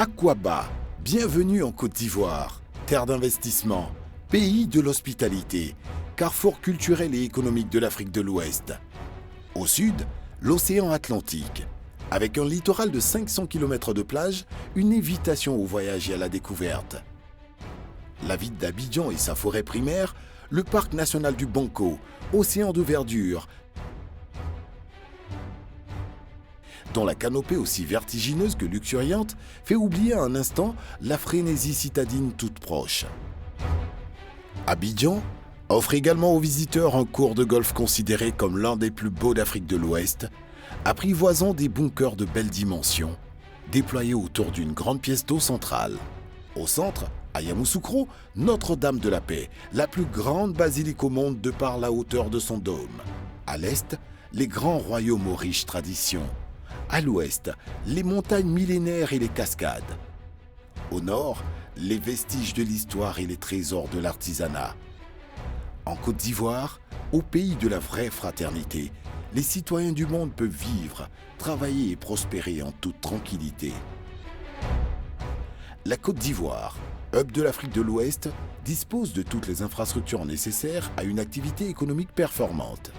Aqaba, bienvenue en Côte d'Ivoire, terre d'investissement, pays de l'hospitalité, carrefour culturel et économique de l'Afrique de l'Ouest. Au sud, l'océan Atlantique, avec un littoral de 500 km de plage, une invitation au voyage et à la découverte. La ville d'Abidjan et sa forêt primaire, le parc national du Banco, océan de verdure, dont la canopée aussi vertigineuse que luxuriante fait oublier un instant la frénésie citadine toute proche. Abidjan offre également aux visiteurs un cours de golf considéré comme l'un des plus beaux d'Afrique de l'Ouest, apprivoisant des bunkers de belles dimensions, déployés autour d'une grande pièce d'eau centrale. Au centre, à Yamoussoukro, Notre-Dame de la Paix, la plus grande basilique au monde de par la hauteur de son dôme. À l'est, les grands royaumes aux riches traditions. À l'ouest, les montagnes millénaires et les cascades. Au nord, les vestiges de l'histoire et les trésors de l'artisanat. En Côte d'Ivoire, au pays de la vraie fraternité, les citoyens du monde peuvent vivre, travailler et prospérer en toute tranquillité. La Côte d'Ivoire, hub de l'Afrique de l'Ouest, dispose de toutes les infrastructures nécessaires à une activité économique performante.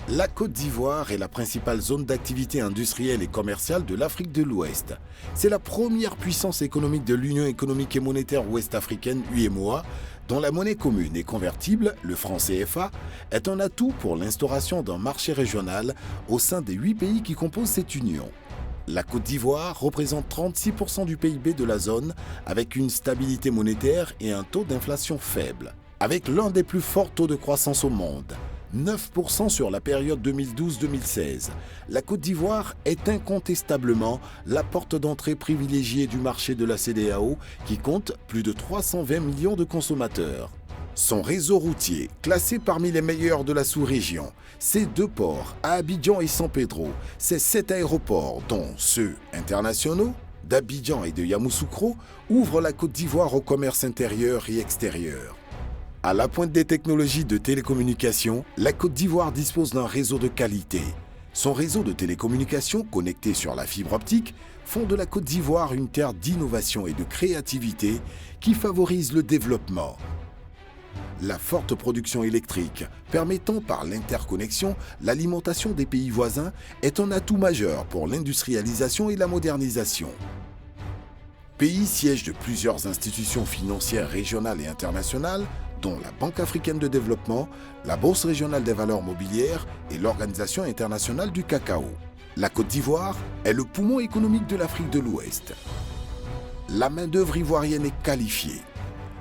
La Côte d'Ivoire est la principale zone d'activité industrielle et commerciale de l'Afrique de l'Ouest. C'est la première puissance économique de l'Union économique et monétaire ouest-africaine UEMOA, dont la monnaie commune et convertible, le franc CFA, est un atout pour l'instauration d'un marché régional au sein des 8 pays qui composent cette union. La Côte d'Ivoire représente 36% du PIB de la zone, avec une stabilité monétaire et un taux d'inflation faible, avec l'un des plus forts taux de croissance au monde. 9% sur la période 2012-2016. La Côte d'Ivoire est incontestablement la porte d'entrée privilégiée du marché de la CEDEAO qui compte plus de 320 millions de consommateurs. Son réseau routier, classé parmi les meilleurs de la sous-région, ses 2 ports, à Abidjan et San Pedro, ses 7 aéroports, dont ceux internationaux, d'Abidjan et de Yamoussoukro, ouvrent la Côte d'Ivoire au commerce intérieur et extérieur. À la pointe des technologies de télécommunications, la Côte d'Ivoire dispose d'un réseau de qualité. Son réseau de télécommunications connecté sur la fibre optique font de la Côte d'Ivoire une terre d'innovation et de créativité qui favorise le développement. La forte production électrique, permettant par l'interconnexion l'alimentation des pays voisins, est un atout majeur pour l'industrialisation et la modernisation. Pays siège de plusieurs institutions financières régionales et internationales, dont la Banque africaine de développement, la Bourse régionale des valeurs mobilières et l'Organisation internationale du cacao. La Côte d'Ivoire est le poumon économique de l'Afrique de l'Ouest. La main-d'œuvre ivoirienne est qualifiée.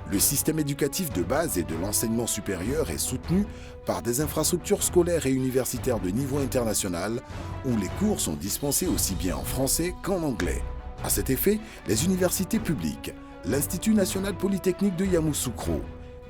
Le système éducatif de base et de l'enseignement supérieur est soutenu par des infrastructures scolaires et universitaires de niveau international où les cours sont dispensés aussi bien en français qu'en anglais. À cet effet, les universités publiques, l'Institut national polytechnique de Yamoussoukro,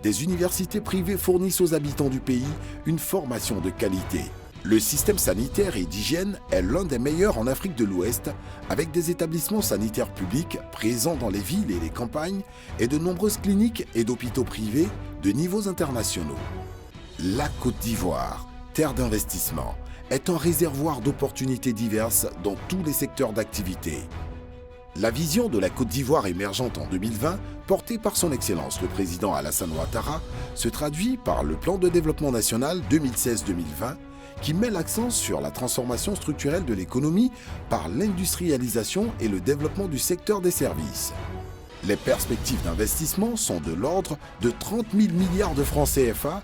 des universités privées fournissent aux habitants du pays une formation de qualité. Le système sanitaire et d'hygiène est l'un des meilleurs en Afrique de l'Ouest, avec des établissements sanitaires publics présents dans les villes et les campagnes et de nombreuses cliniques et d'hôpitaux privés de niveaux internationaux. La Côte d'Ivoire, terre d'investissement, est un réservoir d'opportunités diverses dans tous les secteurs d'activité. La vision de la Côte d'Ivoire émergente en 2020, portée par son Excellence le Président Alassane Ouattara, se traduit par le Plan de développement national 2016-2020 qui met l'accent sur la transformation structurelle de l'économie par l'industrialisation et le développement du secteur des services. Les perspectives d'investissement sont de l'ordre de 30 000 milliards de francs CFA,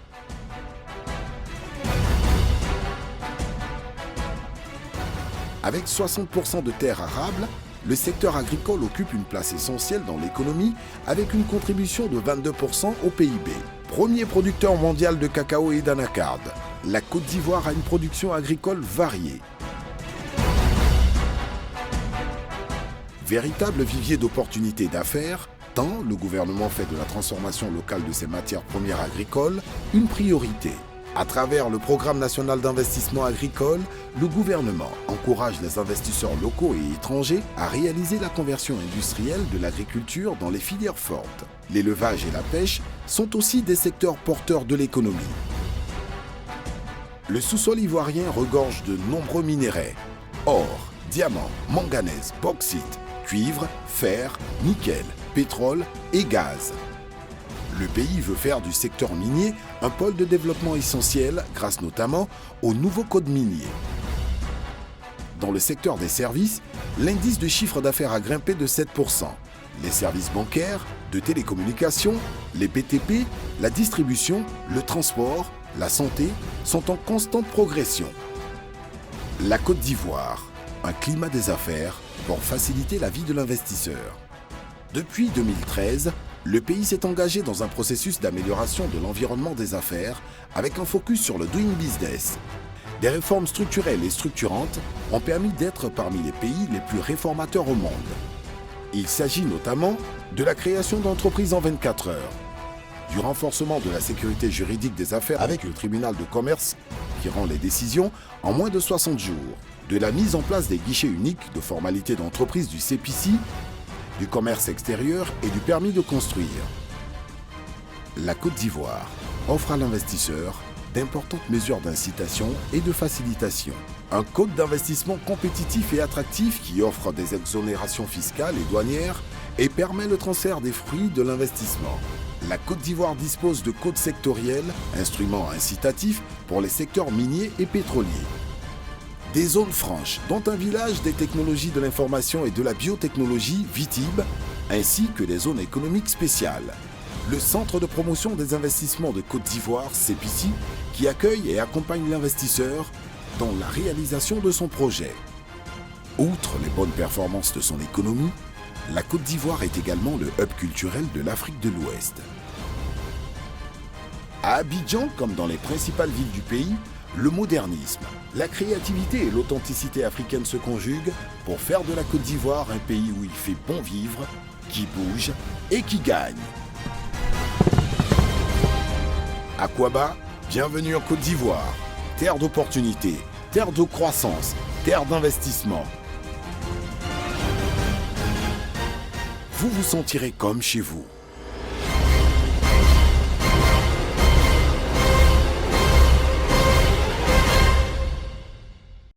avec 60% de terres arables. Le secteur agricole occupe une place essentielle dans l'économie avec une contribution de 22% au PIB. Premier producteur mondial de cacao et d'anacarde, la Côte d'Ivoire a une production agricole variée. Véritable vivier d'opportunités d'affaires, tant le gouvernement fait de la transformation locale de ses matières premières agricoles une priorité. À travers le Programme national d'investissement agricole, le gouvernement encourage les investisseurs locaux et étrangers à réaliser la conversion industrielle de l'agriculture dans les filières fortes. L'élevage et la pêche sont aussi des secteurs porteurs de l'économie. Le sous-sol ivoirien regorge de nombreux minéraux, or, diamants, manganèse, bauxite, cuivre, fer, nickel, pétrole et gaz. Le pays veut faire du secteur minier un pôle de développement essentiel grâce notamment au nouveau code minier. Dans le secteur des services, l'indice de chiffre d'affaires a grimpé de 7%. Les services bancaires, de télécommunications, les BTP, la distribution, le transport, la santé sont en constante progression. La Côte d'Ivoire, un climat des affaires pour faciliter la vie de l'investisseur. Depuis 2013, le pays s'est engagé dans un processus d'amélioration de l'environnement des affaires avec un focus sur le doing business. Des réformes structurelles et structurantes ont permis d'être parmi les pays les plus réformateurs au monde. Il s'agit notamment de la création d'entreprises en 24 heures, du renforcement de la sécurité juridique des affaires avec le tribunal de commerce qui rend les décisions en moins de 60 jours, de la mise en place des guichets uniques de formalités d'entreprise du CPC, du commerce extérieur et du permis de construire. La Côte d'Ivoire offre à l'investisseur d'importantes mesures d'incitation et de facilitation. Un code d'investissement compétitif et attractif qui offre des exonérations fiscales et douanières et permet le transfert des fruits de l'investissement. La Côte d'Ivoire dispose de codes sectoriels, instruments incitatifs pour les secteurs miniers et pétroliers. Des zones franches, dont un village des technologies de l'information et de la biotechnologie, VITIB, ainsi que des zones économiques spéciales. Le Centre de promotion des investissements de Côte d'Ivoire, CPC, qui accueille et accompagne l'investisseur dans la réalisation de son projet. Outre les bonnes performances de son économie, la Côte d'Ivoire est également le hub culturel de l'Afrique de l'Ouest. À Abidjan, comme dans les principales villes du pays, le modernisme, la créativité et l'authenticité africaine se conjuguent pour faire de la Côte d'Ivoire un pays où il fait bon vivre, qui bouge et qui gagne. Aquaba, bienvenue en Côte d'Ivoire, terre d'opportunités, terre de croissance, terre d'investissement. Vous vous sentirez comme chez vous.